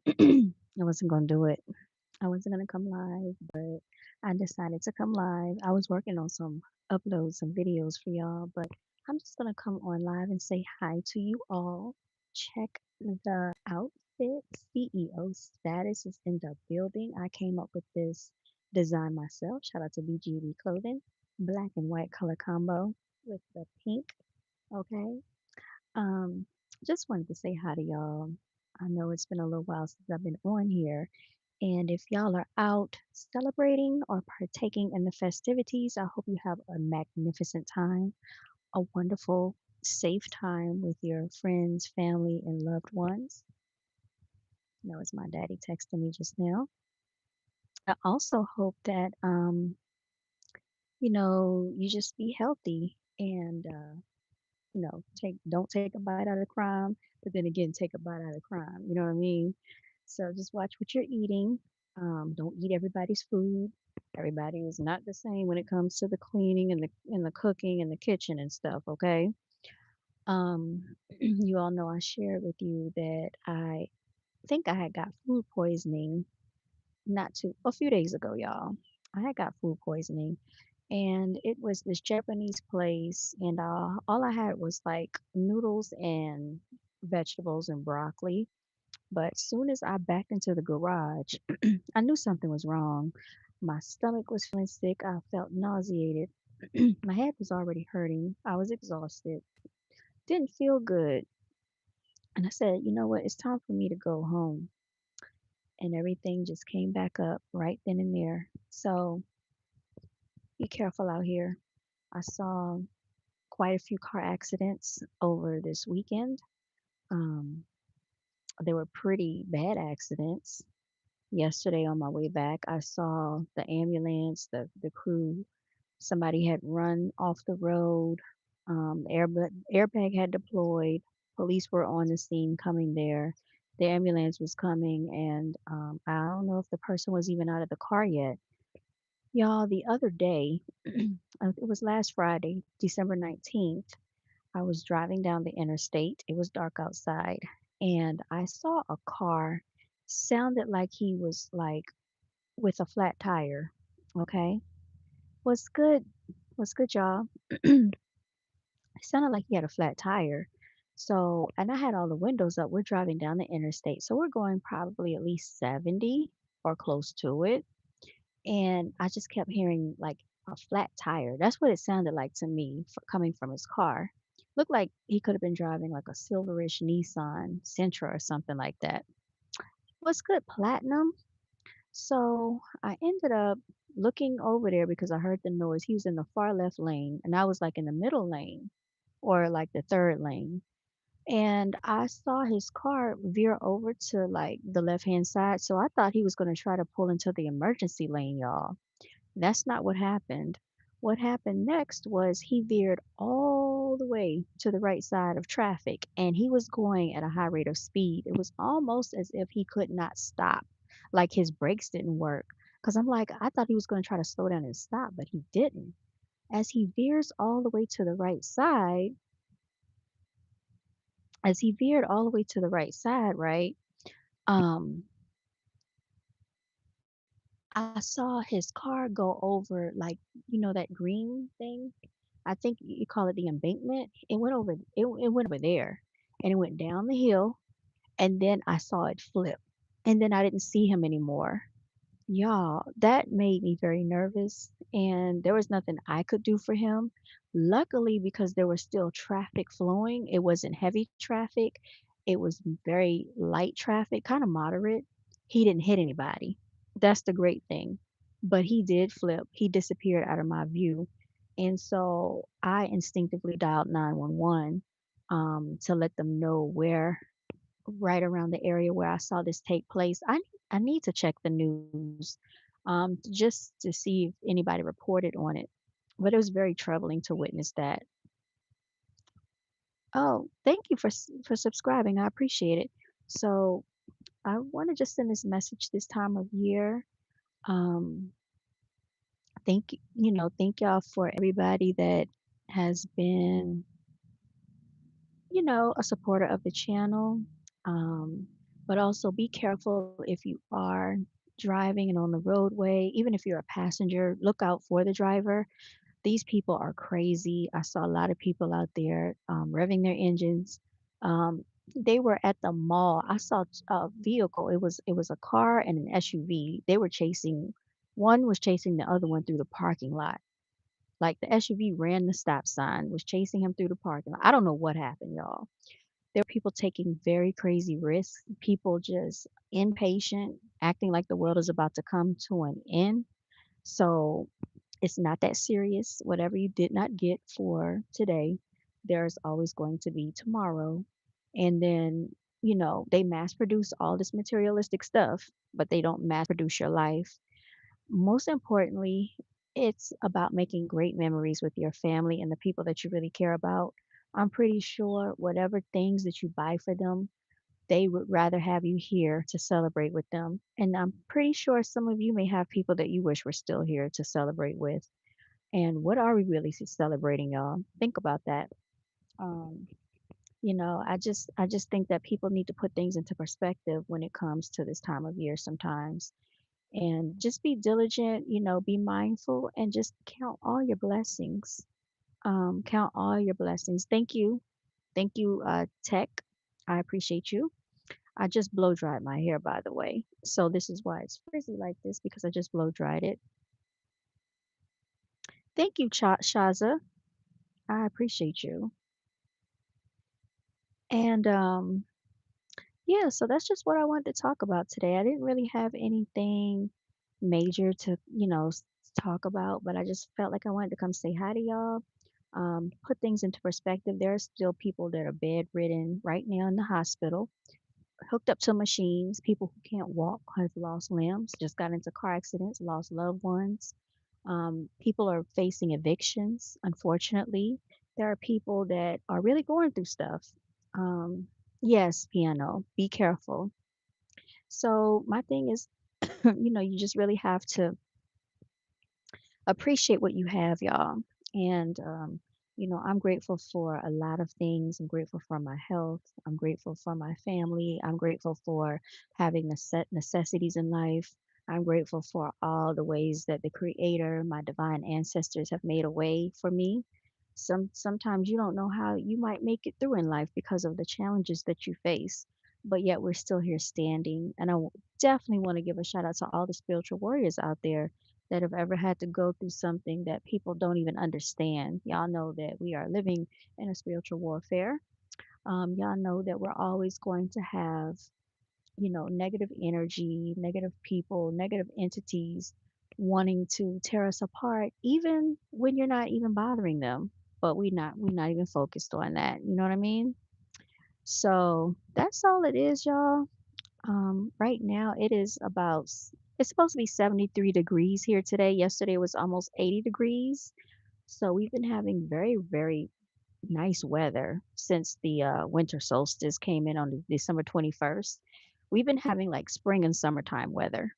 I wasn't gonna do it. I wasn't gonna come live, but I decided to come live. I was working on some uploads, some videos for y'all, but I'm just gonna come on live and say hi to you all. Check the outfit. CEO status is in the building. I came up with this design myself. Shout out to BGB Clothing. Black and white color combo with the pink. Okay. Um, just wanted to say hi to y'all. I know it's been a little while since I've been on here. And if y'all are out celebrating or partaking in the festivities, I hope you have a magnificent time, a wonderful, safe time with your friends, family, and loved ones. That was my daddy texting me just now. I also hope that you just be healthy and take don't take a bite out of crime, but then again, take a bite out of crime. You know what I mean? So just watch what you're eating. Don't eat everybody's food. Everybody is not the same when it comes to the cleaning and the cooking and the kitchen and stuff. Okay. You all know I shared with you that I think I had got food poisoning not too a few days ago, y'all. I had got food poisoning and it was this Japanese place, and all I had was like noodles and vegetables and broccoli. But soon as I backed into the garage, I knew something was wrong. My stomach was feeling sick. I felt nauseated. My head was already hurting. I was exhausted. Didn't feel good. And I said, you know what? It's time for me to go home. And everything just came back up right then and there. So be careful out here. I saw quite a few car accidents over this weekend. Um, they were pretty bad accidents. Yesterday on my way back, I saw the ambulance, the crew. Somebody had run off the road. Airbag had deployed. Police were on the scene coming there. The ambulance was coming, and I don't know if the person was even out of the car yet. Y'all, the other day, it was last Friday, December 19th. I was driving down the interstate. It was dark outside, and I saw a car sounded like he was like with a flat tire. Okay. Was good. Was good, y'all. It sounded like he had a flat tire. So, and I had all the windows up. We're driving down the interstate. So we're going probably at least 70 or close to it. And I just kept hearing like a flat tire. That's what it sounded like to me coming from his car. Looked like he could have been driving like a silverish Nissan Sentra or something like that. Was good platinum. So I ended up looking over there because I heard the noise. He was in the far left lane and I was like in the middle lane or like the third lane. And I saw his car veer over to like the left hand side. So I thought he was going to try to pull into the emergency lane, y'all. That's not what happened. What happened next was he veered all the way to the right side of traffic and he was going at a high rate of speed. It was almost as if he could not stop, like his brakes didn't work. Because I'm like, I thought he was going to try to slow down and stop, but he didn't. As he veers all the way to the right side, as he veered all the way to the right side, right? Um, I saw his car go over like, that green thing. I think you call it the embankment. It went over there and it went down the hill and then I saw it flip. And then I didn't see him anymore. Y'all, that made me very nervous and there was nothing I could do for him. Luckily, because there was still traffic flowing, it wasn't heavy traffic. It was very light traffic, kind of moderate. He didn't hit anybody. That's the great thing. But he did flip. He disappeared out of my view. And so I instinctively dialed 911 to let them know where right around the area where I saw this take place. I need to check the news just to see if anybody reported on it. But it was very troubling to witness that. Oh, thank you for subscribing. I appreciate it. So I want to just send this message this time of year. Um, thank y'all for everybody that has been, a supporter of the channel. Um, But also be careful if you are driving and on the roadway, even if you're a passenger, look out for the driver. These people are crazy. I saw a lot of people out there revving their engines. Um, they were at the mall. I saw a vehicle. It was a car and an SUV. They were chasing. One was chasing the other one through the parking lot. Like the SUV ran the stop sign, was chasing him through the parking lot. I don't know what happened, y'all. There were people taking very crazy risks. People just impatient, acting like the world is about to come to an end. So it's not that serious. Whatever you did not get for today, there's always going to be tomorrow. And then, they mass produce all this materialistic stuff, but they don't mass produce your life. Most importantly, it's about making great memories with your family and the people that you really care about. I'm pretty sure whatever things that you buy for them, they would rather have you here to celebrate with them. And I'm pretty sure some of you may have people that you wish were still here to celebrate with. And what are we really celebrating, y'all? Think about that. Um, I just think that people need to put things into perspective when it comes to this time of year sometimes. And just be diligent, be mindful and just count all your blessings. Count all your blessings. Thank you. Thank you, Tech. I appreciate you. I just blow dried my hair, by the way. So this is why it's frizzy like this because I just blow dried it. Thank you, Shaza. I appreciate you. And yeah, so that's just what I wanted to talk about today. I didn't really have anything major to, talk about, but I just felt like I wanted to come say hi to y'all. Put things into perspective. There are still people that are bedridden right now in the hospital, hooked up to machines. People who can't walk have lost limbs, just got into car accidents, lost loved ones. People are facing evictions, unfortunately. There are people that are really going through stuff. Um, yes, piano, be careful. So, my thing is, you just really have to appreciate what you have, y'all. And, I'm grateful for a lot of things. I'm grateful for my health. I'm grateful for my family. I'm grateful for having the set necessities in life. I'm grateful for all the ways that the Creator, my divine ancestors, have made a way for me. Sometimes you don't know how you might make it through in life because of the challenges that you face, but yet we're still here standing. And definitely want to give a shout out to all the spiritual warriors out there that have ever had to go through something that people don't even understand. Y'all know that we are living in a spiritual warfare. Y'all know that we're always going to have, negative energy, negative people, negative entities wanting to tear us apart, even when you're not even bothering them. But we're not even focused on that. You know what I mean? So that's all it is, y'all. Right now it's supposed to be 73 degrees here today. Yesterday was almost 80 degrees. So we've been having very, very nice weather since the winter solstice came in on December 21st. We've been having like spring and summertime weather.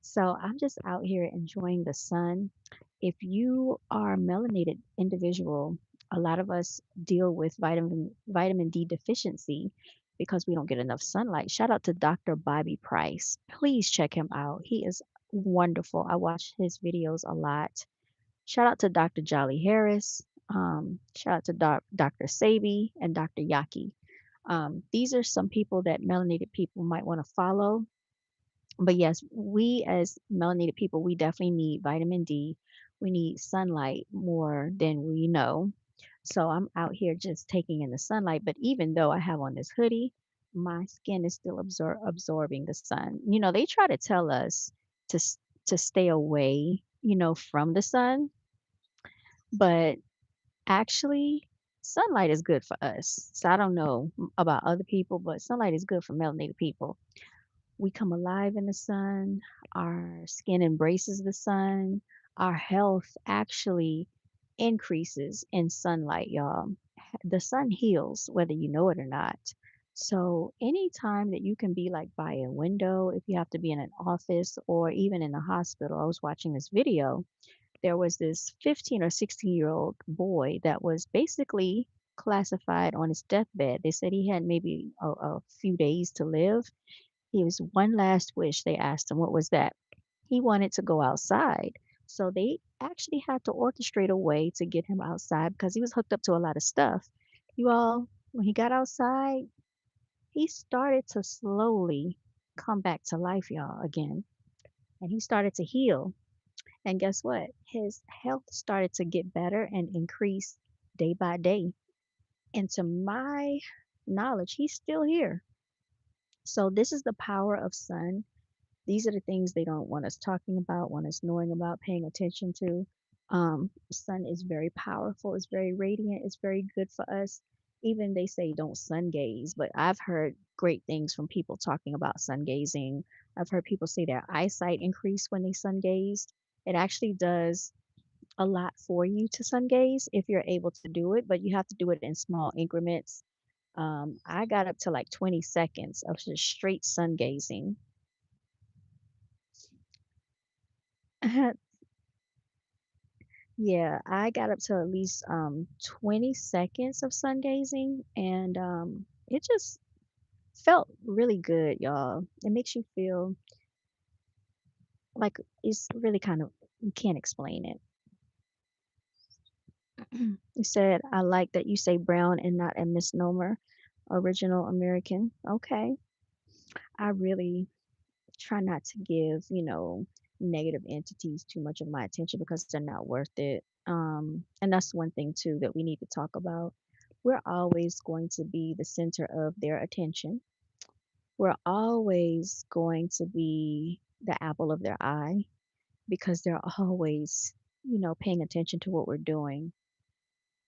So I'm just out here enjoying the sun. If you are a melanated individual, a lot of us deal with vitamin D deficiency because we don't get enough sunlight. Shout out to Dr. Bobby Price. Please check him out. He is wonderful. I watch his videos a lot. Shout out to Dr. Jolly Harris. Shout out to Dr. Sabi and Dr. Yaki. These are some people that melanated people might want to follow. But yes, we as melanated people, we definitely need vitamin D. We need sunlight more than we know. So I'm out here just taking in the sunlight. But even though I have on this hoodie, my skin is still absorbing the sun. They try to tell us to stay away, from the sun, but actually, sunlight is good for us. So I don't know about other people, but sunlight is good for melanated people. We come alive in the sun, our skin embraces the sun, our health actually increases in sunlight, y'all. The sun heals whether you know it or not. So anytime that you can be like by a window, if you have to be in an office or even in a hospital, I was watching this video. There was this 15 or 16-year-old boy that was basically classified on his deathbed. They said he had maybe a few days to live. He was one last wish they asked him. What was that? He wanted to go outside. So they actually had to orchestrate a way to get him outside because he was hooked up to a lot of stuff. You all, when he got outside, he started to slowly come back to life, y'all, again. And he started to heal. And guess what? His health started to get better and increase day by day. And to my knowledge, he's still here. So this is the power of sun. These are the things they don't want us talking about, want us knowing about, paying attention to. Sun is very powerful. It's very radiant. It's very good for us. Even they say don't sun gaze, but I've heard great things from people talking about sun gazing. I've heard people say their eyesight increased when they sun gazed. It actually does a lot for you to sun gaze if you're able to do it, but you have to do it in small increments. I got up to like 20 seconds of just straight sun gazing. Yeah, I got up to at least 20 seconds of sun gazing, and it just felt really good, y'all. It makes you feel like it's really kind of, you can't explain it. You said, I like that you say brown and not a misnomer, original American. Okay. I really try not to give, negative entities too much of my attention because they're not worth it. And that's one thing too that we need to talk about. We're always going to be the center of their attention. We're always going to be the apple of their eye because they're always, paying attention to what we're doing.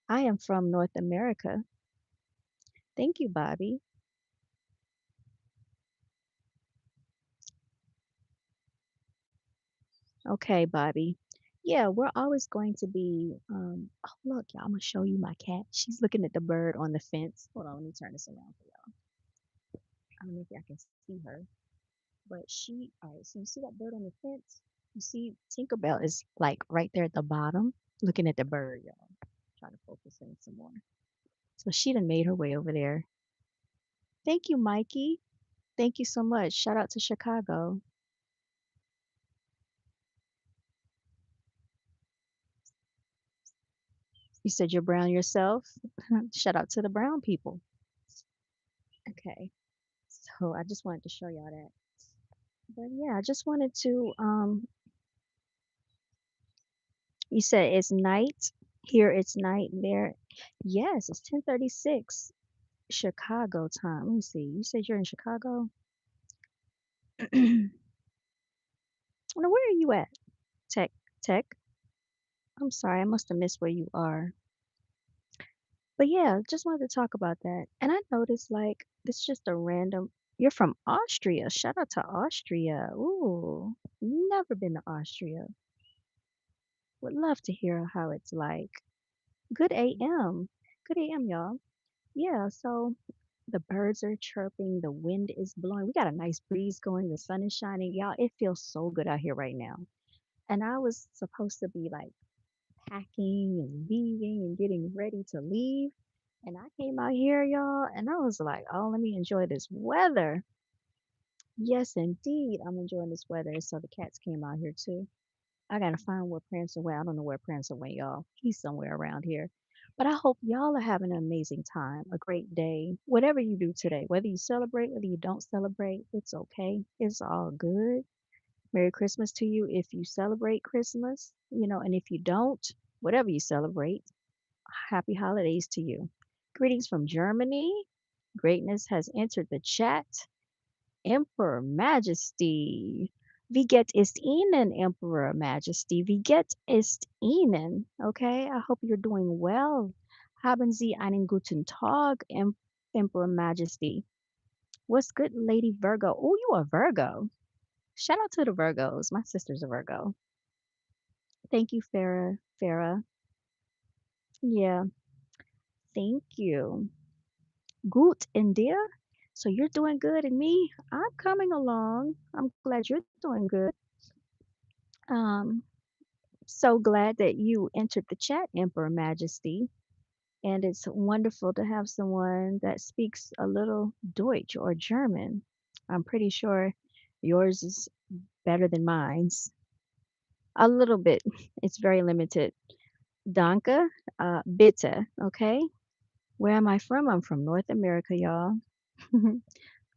I am from North America. Thank you, Bobby. Okay, Bobby. Yeah, we're always going to be. Oh, look, y'all, I'm gonna show you my cat. She's looking at the bird on the fence. Hold on, let me turn this around for y'all. I don't know if y'all can see her, but all right, so you see that bird on the fence? You see Tinkerbell is like right there at the bottom, looking at the bird, y'all. Try to focus in some more. So she done made her way over there. Thank you, Mikey. Thank you so much. Shout out to Chicago. You said you're brown yourself. Shout out to the brown people. Okay. So I just wanted to show y'all that. But yeah, I just wanted to you said it's night. Here it's night. There, yes, it's 10:36 Chicago time. Let me see. You said you're in Chicago? Now, where are you at? Tech Tech? I'm sorry, I must have missed where you are. But yeah, just wanted to talk about that. And I noticed like it's just a random you're from Austria. Shout out to Austria. Ooh, never been to Austria. Would love to hear how it's like. Good AM. Good AM, y'all. Yeah, so the birds are chirping, the wind is blowing. We got a nice breeze going, the sun is shining. Y'all, it feels so good out here right now. And I was supposed to be like packing and leaving and getting ready to leave. And I came out here, y'all, and I was like, oh, let me enjoy this weather. Yes, indeed. I'm enjoying this weather. So the cats came out here too. I gotta find where Prancer went. I don't know where Prancer went, y'all. He's somewhere around here. But I hope y'all are having an amazing time, a great day. Whatever you do today, whether you celebrate, whether you don't celebrate, it's okay. It's all good. Merry Christmas to you if you celebrate Christmas, and if you don't, whatever you celebrate, happy holidays to you. Greetings from Germany. Greatness has entered the chat. Emperor Majesty. Wie geht ist Ihnen, Emperor Majesty? Wie geht ist Ihnen? Okay, I hope you're doing well. Haben Sie einen guten Tag, Emperor Majesty? What's good, Lady Virgo? Oh, you a Virgo. Shout out to the Virgos. My sister's a Virgo. Thank you, Farah. Farah. Yeah, thank you. Good, India. So you're doing good, and me, I'm coming along. I'm glad you're doing good. Um, So glad that you entered the chat, Emperor Majesty. and it's wonderful to have someone that speaks a little Deutsch or German. I'm pretty sure yours is better than mine's. A little bit. It's very limited. Danke, bitte, okay? Where am I from? I'm from North America, y'all.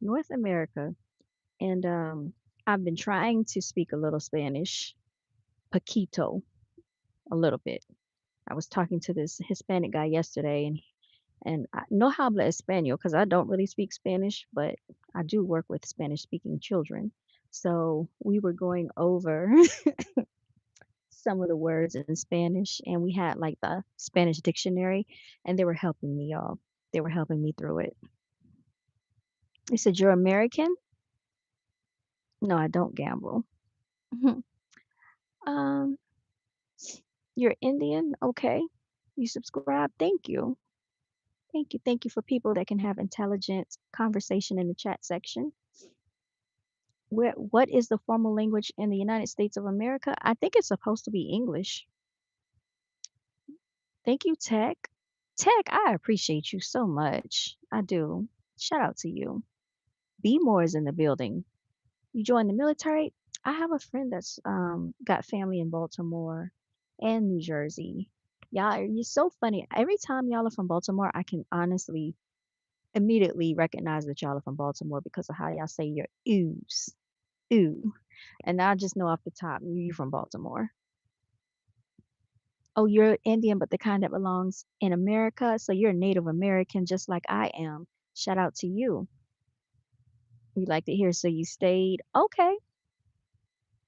North America. And I've been trying to speak a little Spanish, poquito, a little bit. I was talking to this Hispanic guy yesterday, and I no habla español because I don't really speak Spanish, but I do work with Spanish speaking children. So we were going over some of the words in Spanish, and we had like the Spanish dictionary, and they were helping me, y'all. They were helping me through it. They said, "You're American?" No, I don't gamble. um, you're Indian? Okay. You subscribe? Thank you. Thank you. Thank you for people that can have intelligent conversation in the chat section. What is the formal language in the United States of America? I think it's supposed to be English. Thank you, Tech. Tech, I appreciate you so much. I do. Shout out to you. Be more is in the building. You joined the military? I have a friend that's got family in Baltimore and New Jersey. Y'all, you're so funny. Every time y'all are from Baltimore, I can honestly immediately recognize that y'all are from Baltimore because of how y'all say your oohs. Ooh. And I just know off the top, you from Baltimore. Oh, you're Indian, but the kind that belongs in America. So you're a Native American, just like I am. Shout out to you. You like to hear, so you stayed. Okay,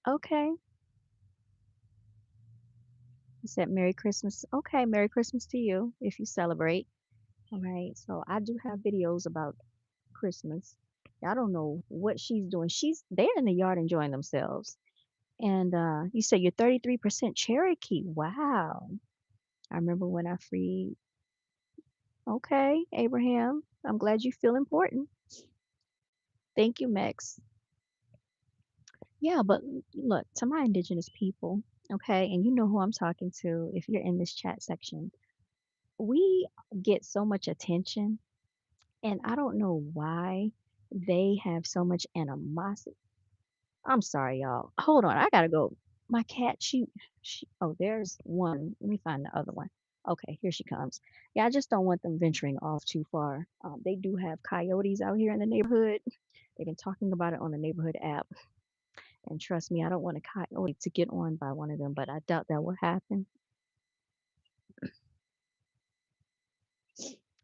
okay. You said Merry Christmas. Okay, Merry Christmas to you if you celebrate. All right. So I do have videos about Christmas. I don't know what she's doing. They're in the yard enjoying themselves. And you said you're 33% Cherokee. Wow. I remember when I freed. Okay, Abraham. I'm glad you feel important. Thank you, Mex. Yeah, but look, to my indigenous people, okay, and you know who I'm talking to if you're in this chat section. We get so much attention, and I don't know why they have so much animosity. I'm sorry, y'all. Hold on, I gotta go. My cat, oh, there's one. Let me find the other one. Okay, here she comes. Yeah, I just don't want them venturing off too far. They do have coyotes out here in the neighborhood. They've been talking about it on the neighborhood app. And trust me, I don't want a coyote to get on by one of them, but I doubt that will happen.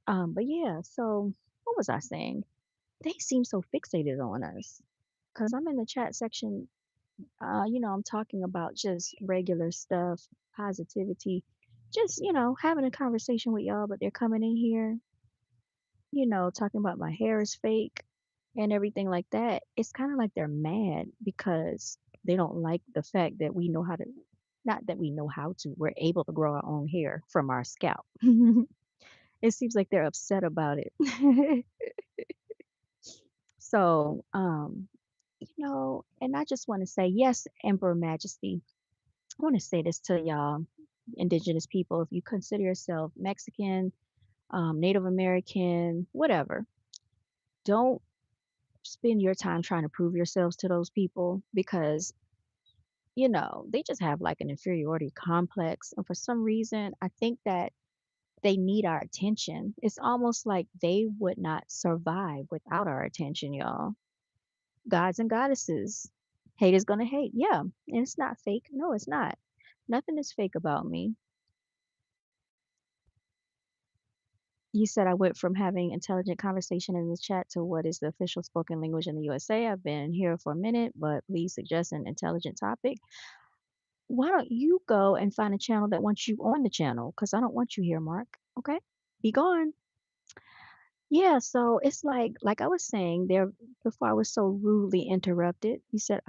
But yeah, so what was I saying? They seem so fixated on us. Because I'm in the chat section, I'm talking about just regular stuff, positivity, just, having a conversation with y'all, but they're coming in here, talking about my hair is fake and everything like that. It's kind of like they're mad because they don't like the fact that we know how to, not that we know how to, we're able to grow our own hair from our scalp. It seems like they're upset about it. So, and I just want to say, yes, Emperor Majesty, I want to say this to y'all, indigenous people. If you consider yourself Mexican, Native American, whatever, don't spend your time trying to prove yourselves to those people because, they just have like an inferiority complex. And for some reason, I think that they need our attention. It's almost like they would not survive without our attention, y'all. Gods and goddesses. Hate is gonna hate. Yeah. And it's not fake. No, it's not. Nothing is fake about me. You said I went from having intelligent conversation in the chat to what is the official spoken language in the USA. I've been here for a minute, but please suggest an intelligent topic. Why don't you go and find a channel that wants you on the channel? Because I don't want you here, Mark. Okay? Be gone. Yeah, so it's like I was saying there before I was so rudely interrupted. You said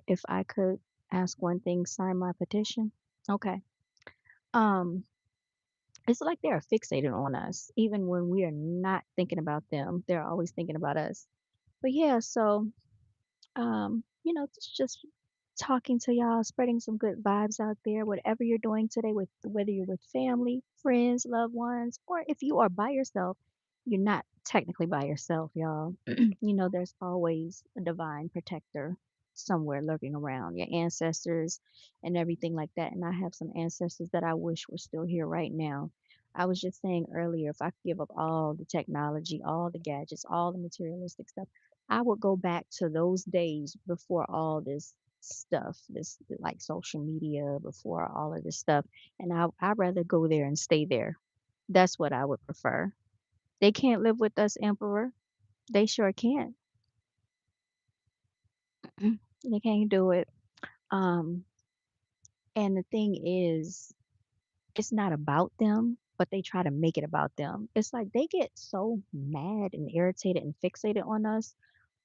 if I could ask one thing, sign my petition. Okay. Um, it's like they're fixated on us, even when we are not thinking about them. They're always thinking about us. But yeah, so it's just talking to y'all, spreading some good vibes out there, whatever you're doing today, with whether you're with family, friends, loved ones, or if you are by yourself, you're not technically by yourself, y'all. There's always a divine protector somewhere lurking around, your ancestors and everything like that. And I have some ancestors that I wish were still here right now. I was just saying earlier, if I could give up all the technology, all the gadgets, all the materialistic stuff, I would go back to those days before all this stuff, this like social media, before all of this stuff. And I'd rather go there and stay there. That's what I would prefer. They can't live with us, Emperor. They sure can't. They can't do it. Um, and the thing is, it's not about them, but they try to make it about them. It's like they get so mad and irritated and fixated on us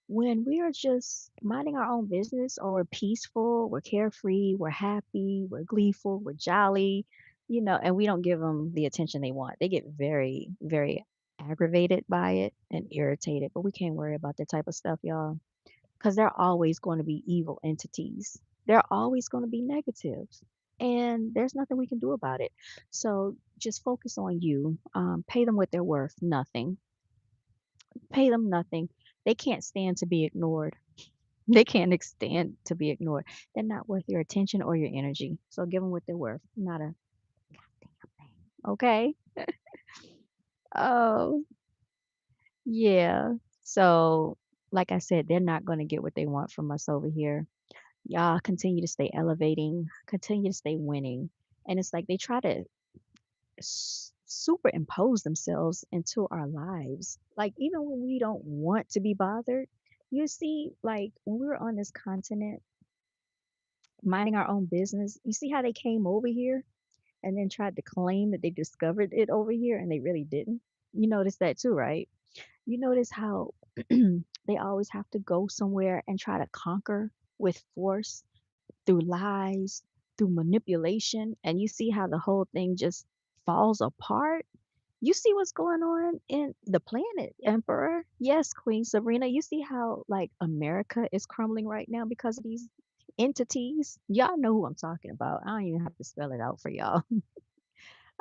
when we are just minding our own business, or we're peaceful, we're carefree, we're happy, we're gleeful, we're jolly, and we don't give them the attention they want. They get very, very aggravated by it and irritated, but we can't worry about that type of stuff, y'all, because they're always going to be evil entities. They're always going to be negative, and there's nothing we can do about it. So just focus on you. Pay them what they're worth. Nothing. Pay them nothing. They can't stand to be ignored. They can't stand to be ignored. They're not worth your attention or your energy. So give them what they're worth. Not a goddamn thing. Okay? Oh, yeah. So, like I said, they're not going to get what they want from us over here. Y'all continue to stay elevating, continue to stay winning. And it's like they try to superimpose themselves into our lives. Like, even when we don't want to be bothered, you see, like, when we were on this continent, minding our own business, you see how they came over here and then tried to claim that they discovered it over here and they really didn't? You notice that too, right? You notice how they always have to go somewhere and try to conquer with force, through lies, through manipulation, and you see how the whole thing just falls apart. You see what's going on in the planet, Emperor. Yes, Queen Sabrina. You see how, like, America is crumbling right now because of these entities. Y'all know who I'm talking about. I don't even have to spell it out for y'all.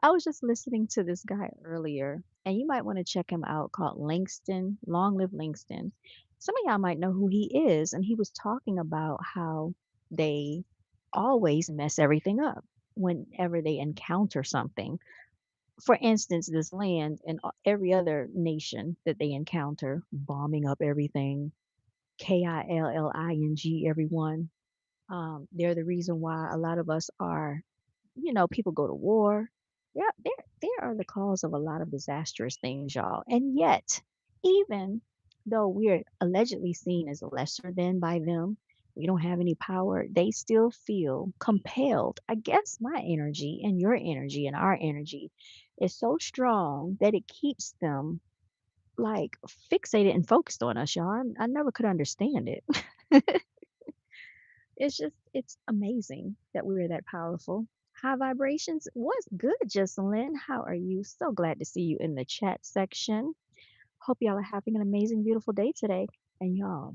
I was just listening to this guy earlier, and you might want to check him out, called Langston, Long Live Langston. Some of y'all might know who he is, and he was talking about how they always mess everything up whenever they encounter something. For instance, this land and every other nation that they encounter, bombing up everything, KILLING, everyone. They're the reason why a lot of us are, people go to war. Yeah, they are the cause of a lot of disastrous things, y'all. And yet, even though we're allegedly seen as lesser than by them, we don't have any power, they still feel compelled. I guess my energy and your energy and our energy is so strong that it keeps them, like, fixated and focused on us, y'all. I never could understand it. It's amazing that we're that powerful. High vibrations. What's good, Jocelyn? How are you? So glad to see you in the chat section. Hope y'all are having an amazing, beautiful day today. And y'all,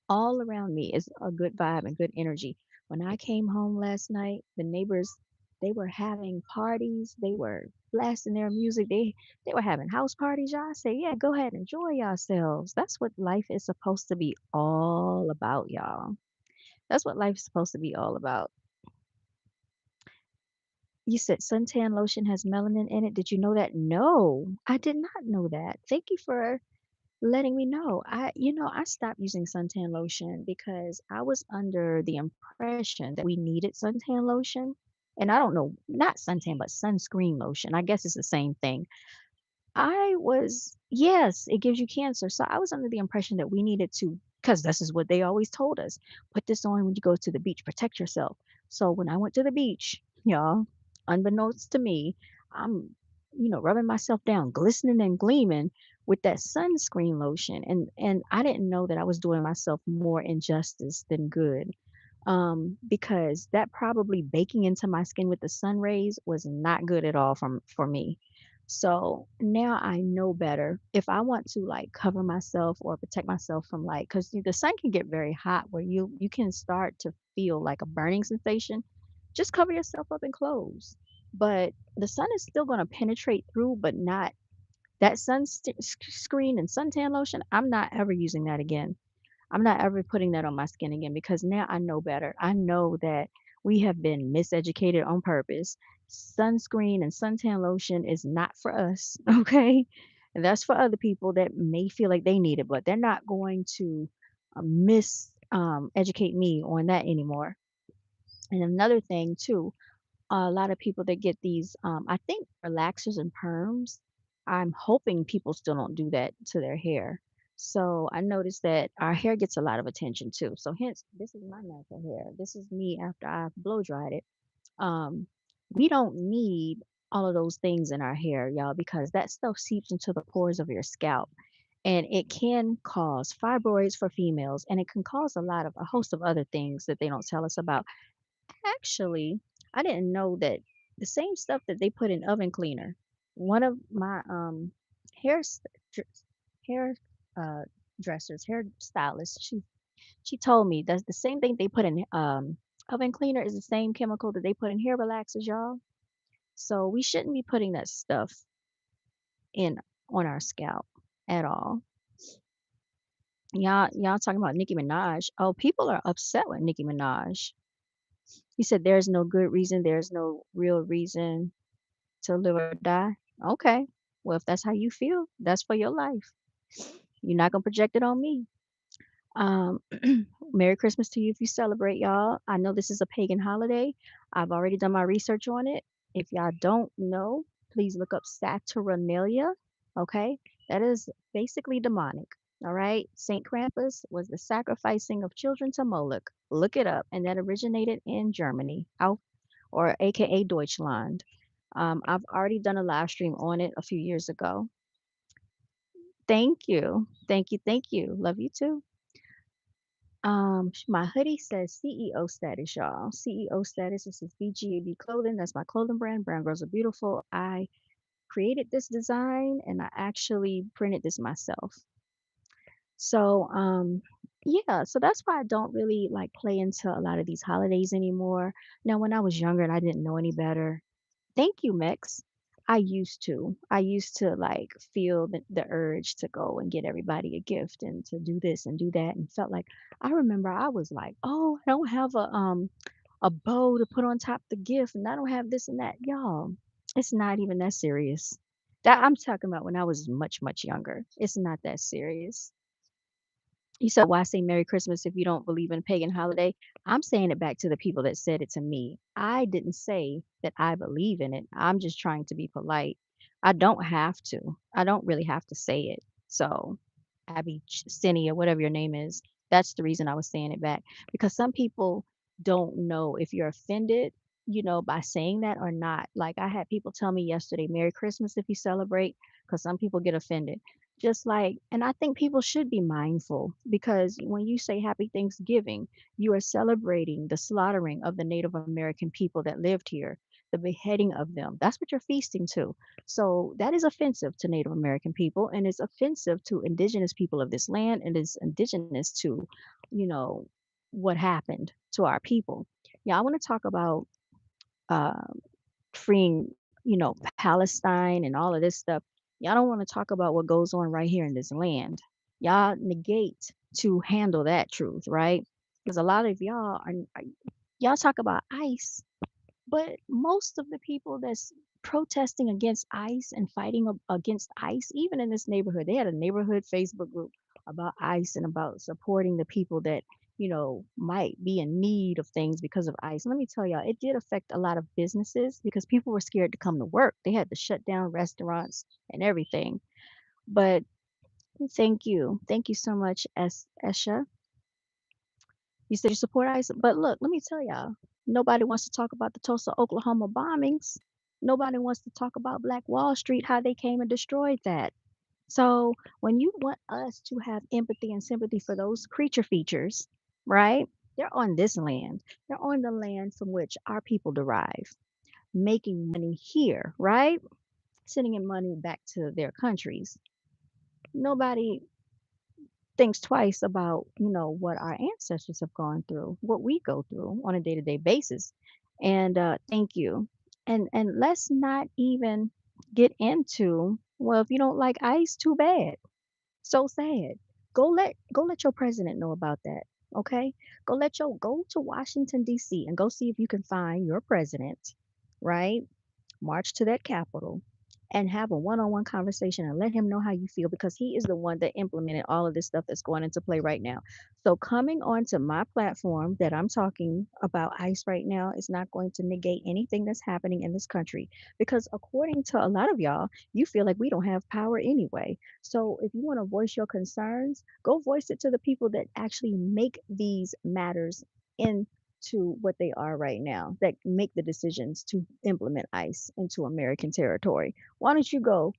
all around me is a good vibe and good energy. When I came home last night, the neighbors, they were having parties. They were blasting their music. They were having house parties, y'all. I say, yeah, go ahead, enjoy yourselves. That's what life is supposed to be all about, y'all. That's what life's supposed to be all about. You said suntan lotion has melanin in it. Did you know that? No, I did not know that. Thank you for letting me know. I stopped using suntan lotion because I was under the impression that we needed suntan lotion. And I don't know, not suntan, but sunscreen lotion. I guess it's the same thing. Yes, it gives you cancer. So I was under the impression that we needed to, because this is what they always told us, put this on when you go to the beach, protect yourself. So when I went to the beach, y'all, unbeknownst to me, I'm, rubbing myself down, glistening and gleaming with that sunscreen lotion. And I didn't know that I was doing myself more injustice than good. Because that probably baking into my skin with the sun rays was not good at all for me. So now I know better. If I want to like cover myself or protect myself from like, because the sun can get very hot where you can start to feel like a burning sensation, just cover yourself up in clothes. But the sun is still going to penetrate through, but not that screen and suntan lotion. I'm not ever using that again. I'm not ever putting that on my skin again because now I know better. I know that we have been miseducated on purpose. Sunscreen and suntan lotion is not for us, okay? And that's for other people that may feel like they need it, but they're not going to educate me on that anymore. And another thing too, a lot of people that get these, I think relaxers and perms, I'm hoping people still don't do that to their hair. So I noticed that our hair gets a lot of attention too. So hence, this is my natural hair. This is me after I've blow dried it. Um, we don't need all of those things in our hair, y'all, because that stuff seeps into the pores of your scalp. And it can cause fibroids for females, and it can cause a host of other things that they don't tell us about. Actually, I didn't know that the same stuff that they put in oven cleaner, one of my, hair st dr hair, uh, dressers, hair stylist, she told me that's the same thing they put in, oven cleaner is the same chemical that they put in hair relaxers, y'all. So we shouldn't be putting that stuff in on our scalp at all. Y'all talking about Nicki Minaj. Oh, people are upset with Nicki Minaj. He said, "There's no good reason, there's no real reason to live or die." Okay. Well, if that's how you feel, that's for your life. You're not gonna project it on me. Um, Merry Christmas to you if you celebrate, y'all. I know this is a pagan holiday. I've already done my research on it. If y'all don't know, please look up Saturnalia. Okay, that is basically demonic. All right, Saint Krampus was the sacrificing of children to Moloch. Look it up, and that originated in Germany, or AKA Deutschland. I've already done a live stream on it a few years ago. Thank you. Thank you. Thank you. Love you too. My hoodie says CEO status, y'all. CEO status. This is BGAB clothing. That's my clothing brand. Brown Girls Are Beautiful. I created this design and I actually printed this myself. So, yeah, so that's why I don't really like play into a lot of these holidays anymore. Now, when I was younger and I didn't know any better, thank you, Mex. I used to. I used to like feel the urge to go and get everybody a gift and to do this and do that and felt like I remember I was like, "Oh, I don't have a bow to put on top the gift and I don't have this and that." Y'all, it's not even that serious. That I'm talking about when I was much, much younger. It's not that serious. You said, "Why say Merry Christmas if you don't believe in a pagan holiday?" I'm saying it back to the people that said it to me. I didn't say that I believe in it. I'm just trying to be polite. I don't have to. I don't really have to say it. So, Abby, Cindy, or whatever your name is, that's the reason I was saying it back. Because some people don't know if you're offended, by saying that or not. Like I had people tell me yesterday, Merry Christmas if you celebrate, because some people get offended. Just like, and I think people should be mindful because when you say Happy Thanksgiving, you are celebrating the slaughtering of the Native American people that lived here, the beheading of them. That's what you're feasting to. So that is offensive to Native American people and it's offensive to indigenous people of this land and is indigenous to, you know, what happened to our people. Yeah, I want to talk about uh, freeing, Palestine and all of this stuff. Y'all don't want to talk about what goes on right here in this land. Y'all negate to handle that truth, right? Because a lot of y'all talk about ICE, but most of the people that's protesting against ICE and fighting against ICE, even in this neighborhood, they had a neighborhood Facebook group about ICE and about supporting the people that, might be in need of things because of ICE. Let me tell y'all, it did affect a lot of businesses because people were scared to come to work. They had to shut down restaurants and everything. But thank you. Thank you so much, Esha. You said you support ICE, but look, let me tell y'all, nobody wants to talk about the Tulsa, Oklahoma bombings. Nobody wants to talk about Black Wall Street, how they came and destroyed that. So when you want us to have empathy and sympathy for those creature features, right? They're on this land. They're on the land from which our people derive, making money here, right? sending in money back to their countries. Nobody thinks twice about, what our ancestors have gone through, what we go through on a day-to-day basis. And thank you. And let's not even get into, well, if you don't like ice, too bad. So sad. Go let your president know about that. Okay? Go to Washington D.C. and go see if you can find your president, right? March to that capital and have a one-on-one conversation and let him know how you feel because he is the one that implemented all of this stuff that's going into play right now. So coming onto my platform that I'm talking about ICE right now is not going to negate anything that's happening in this country because according to a lot of y'all, you feel like we don't have power anyway. So if you want to voice your concerns, go voice it to the people that actually make these matters in to what they are right now that make the decisions to implement ICE into American territory. Why don't you go,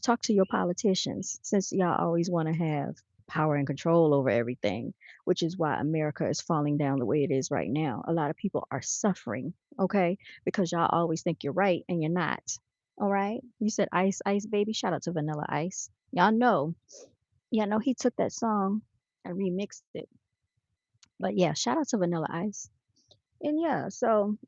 talk to your politicians since y'all always want to have power and control over everything, which is why America is falling down the way it is right now. A lot of people are suffering, okay, because y'all always think you're right and you're not. All right. You said Ice, Ice Baby. Shout out to Vanilla Ice. Y'all know he took that song and remixed it. But yeah, shout out to Vanilla Ice. And yeah, so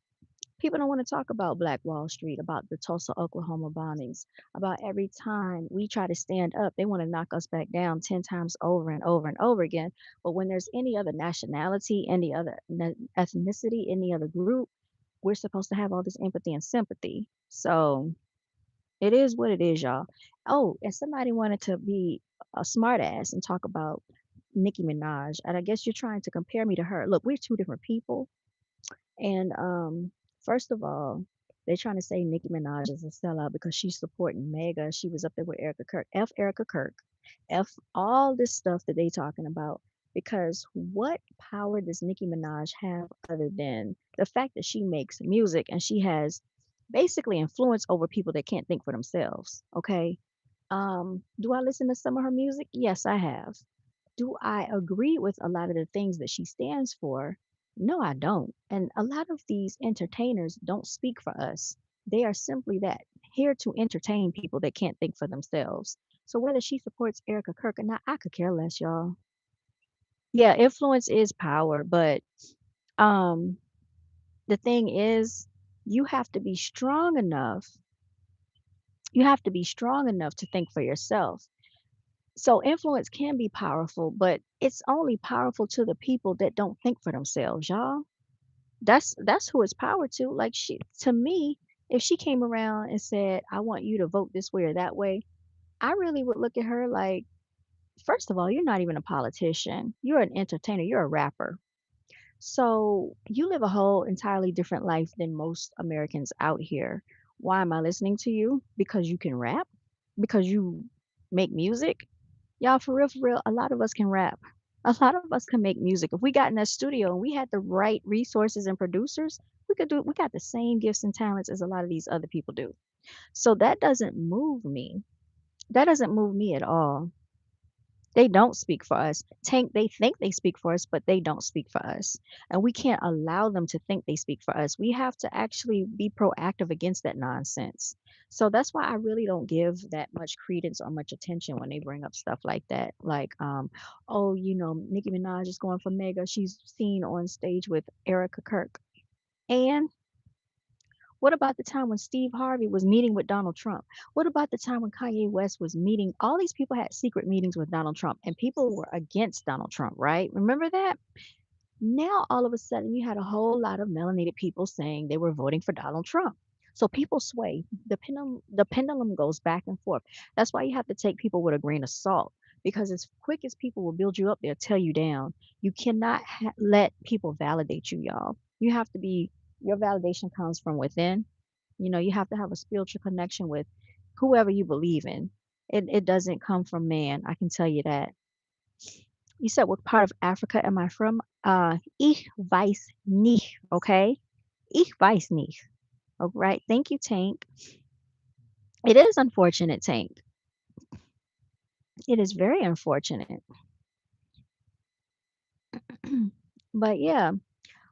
people don't want to talk about Black Wall Street, about the Tulsa, Oklahoma bombings, about every time we try to stand up, they want to knock us back down 10 times over and over and over again. But when there's any other nationality, any other ethnicity, any other group, we're supposed to have all this empathy and sympathy. So it is what it is, y'all. Oh, and somebody wanted to be a smart ass and talk about Nicki Minaj. And I guess you're trying to compare me to her. Look, we're two different people. And first of all, they're trying to say Nicki Minaj is a sellout because she's supporting Mega. She was up there with Erica Kirk. F Erica Kirk. F all this stuff that they talking about. Because what power does Nicki Minaj have other than the fact that she makes music and she has basically influence over people that can't think for themselves? Okay. Do I listen to some of her music? Yes, I have. Do I agree with a lot of the things that she stands for? No, I don't. And a lot of these entertainers don't speak for us. They are simply that, here to entertain people that can't think for themselves. So whether she supports Erica Kirk or not, I could care less, y'all. Yeah, influence is power, but um the thing is you have to be strong enough. You have to be strong enough to think for yourself. So influence can be powerful, but it's only powerful to the people that don't think for themselves, y'all. That's who it's power to. Like she to me, if she came around and said, "I want you to vote this way or that way," I really would look at her like, first of all, you're not even a politician. You're an entertainer, you're a rapper. So you live a whole entirely different life than most Americans out here. Why am I listening to you? Because you can rap? Because you make music? Y'all, for real, a lot of us can rap. A lot of us can make music. If we got in a studio and we had the right resources and producers, we got the same gifts and talents as a lot of these other people do. So that doesn't move me. That doesn't move me at all. They don't speak for us. They think they speak for us, but they don't speak for us. And we can't allow them to think they speak for us. We have to actually be proactive against that nonsense. So that's why I really don't give that much credence or much attention when they bring up stuff like that. Like, oh, Nicki Minaj is going for Mega. She's seen on stage with Erica Kirk. And what about the time when Steve Harvey was meeting with Donald Trump? What about the time when Kanye West was meeting? All these people had secret meetings with Donald Trump, and people were against Donald Trump, right? Remember that? Now, all of a sudden, you had a whole lot of melanated people saying they were voting for Donald Trump. So people sway. The pendulum goes back and forth. That's why you have to take people with a grain of salt. Because as quick as people will build you up, they'll tear you down. You cannot let people validate you, y'all. You have to be, your validation comes from within. You have to have a spiritual connection with whoever you believe in. It doesn't come from man. I can tell you that. You said what part of Africa am I from? Ich weiß nicht, okay? Ich weiß nicht. All right. Thank you, Tank. It is unfortunate, Tank. It is very unfortunate. But yeah,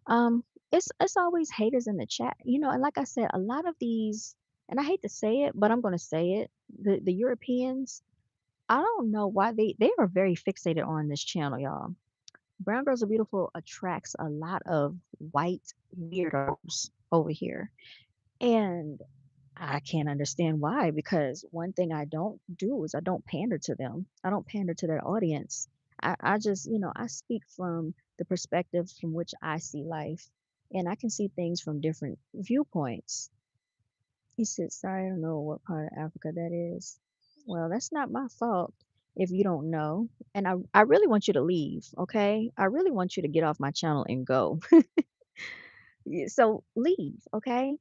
um, it's always haters in the chat. And like I said, a lot of these and I hate to say it, but I'm gonna say it. The Europeans, I don't know why they are very fixated on this channel, y'all. Brown Girls Are Beautiful attracts a lot of white weirdos over here. And I can't understand why, because one thing I don't do is I don't pander to them. I don't pander to their audience. I just, I speak from the perspective from which I see life, and I can see things from different viewpoints. He said, sorry, I don't know what part of Africa that is. Well, that's not my fault if you don't know. And I really want you to leave, okay? I really want you to get off my channel and go. So leave, okay?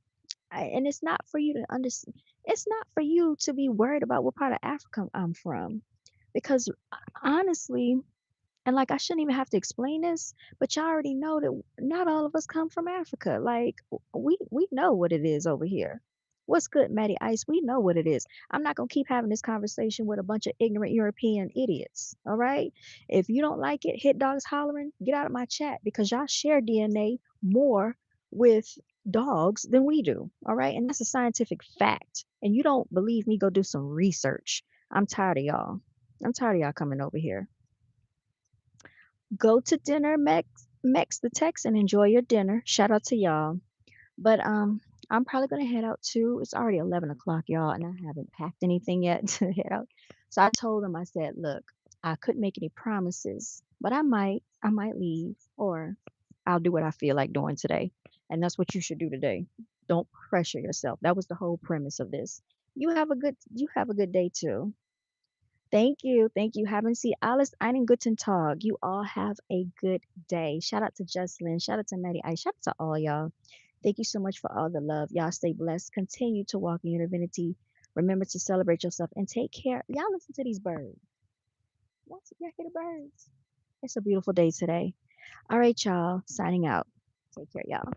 And it's not for you to understand. It's not for you to be worried about what part of Africa I'm from, because honestly, and like I shouldn't even have to explain this, but y'all already know that not all of us come from Africa. Like we know what it is over here. What's good, Matty Ice? We know what it is. I'm not gonna keep having this conversation with a bunch of ignorant European idiots. All right. If you don't like it, hit dogs hollering, get out of my chat because y'all share DNA more with dogs than we do. All right. And that's a scientific fact. And you don't believe me, go do some research. I'm tired of y'all. I'm tired of y'all coming over here. Go to dinner, Mex the Tex, and enjoy your dinner. Shout out to y'all. But I'm probably gonna head out too. It's already 11 o'clock, y'all, and I haven't packed anything yet to head out. So I told him, I said, look, I couldn't make any promises, but I might leave, or I'll do what I feel like doing today. And that's what you should do today. Don't pressure yourself. That was the whole premise of this. You have a good day too. Thank you. Thank you. Haben Sie alles einen guten Tag. You all have a good day. Shout out to Jocelyn. Shout out to Maddie. I shout out to all y'all. Thank you so much for all the love. Y'all stay blessed. Continue to walk in your divinity. Remember to celebrate yourself and take care. Y'all listen to these birds. Y'all hear the birds? It's a beautiful day today. All right, y'all. Signing out. Take care, y'all.